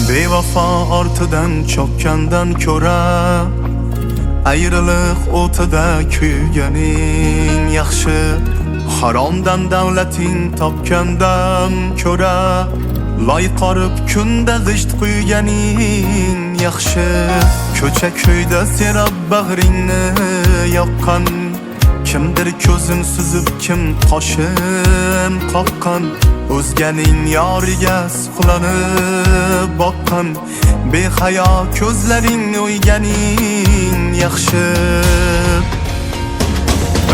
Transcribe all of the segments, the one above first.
Bevafo ortidan chopgandan ko'ra ayriliq o'tida kuyganing yaxshi. Haromdan davlating topgandan ko'ra loy qorib kunda g'isht quyganing yaxshi. Ko'cha ko'yda serab bag'ringni yoqqan, kimdir ko'zin suzib, kim qoshin qoqqan. O'zganing yoriga suqlanib boqqan, behayo ko'zlaring o'yganing yaxshi.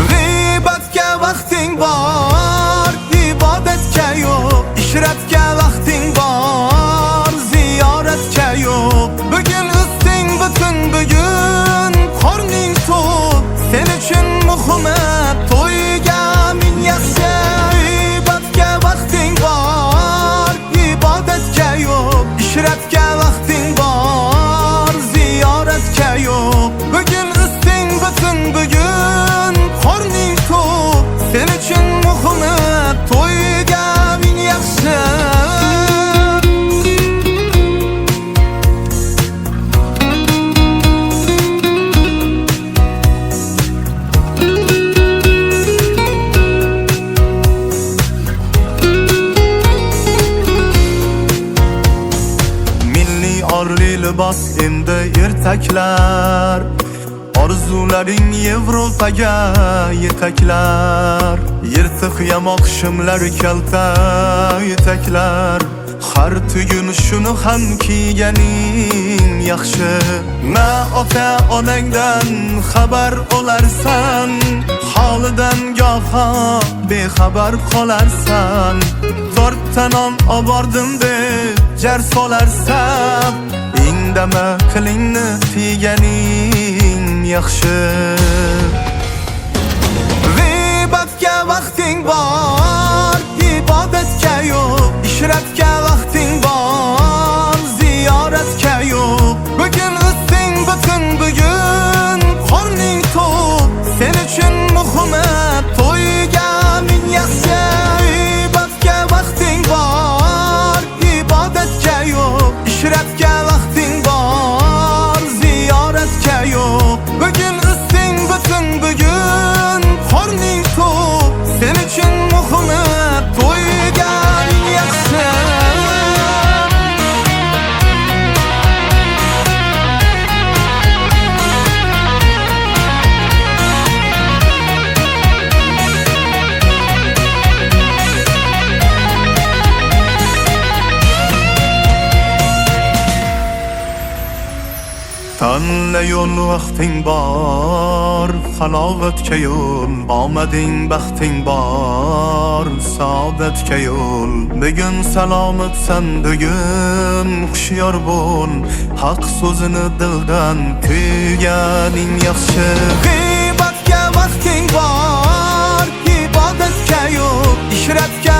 G'iybatga vaqting bor, ibodatga yo'q. Ishratga vaqting bor, ziyoratga yo'q. Bugun usting butun, bugun qorning to'q. Sen uchun muhimi to'yga ming yaxshi. G'iybatga vaqting bor, ibodatga yo'q. Ishratga vaqting bor, ziyoratga yo'q. Bugun usting butun, bugun qorning to'q. Sen uchun muhimi to'yga ming yaxshi. Milliy orli libos endi ertaklar, orzularing Yevropaga yetaklar. Yirtiq yamoq shimlar, kalta yetaklar. Har tugun shuni ham kiyganing yaxshi. Na ota onangdan xabar olarsan, holidan goho bexabar qolarsan. To'rtta non obordim deb jar solarsan, indama qilingni tiyganing yaxshi. G'iybatga vaqting bor, ibodatga yo'q. Ishratga vaqting bor, ziyoratga yo'q. Bugun usting butun, bugun qorning to'q. Sen uchun muhimi to'yga ming yaxshi. G'iybatga vaqting bor, ibodatga yo'q. Ishratga vaqting bor, ziyoratga yo'q. Bugun usting butun, bugun qorning to'q. Sen uchun muhimi to'yga ming yaxshi. Tanla yo'l vaqting bor, halovatga yo'l. Omading baxting bor, saodatga yo'l. Bugun salomatsan, bugun hushyor bo'l. Haq so'zini dildan kuyganing yaxshi. G'iybatga vaqting bor, ibodatga yo'q. Ishratga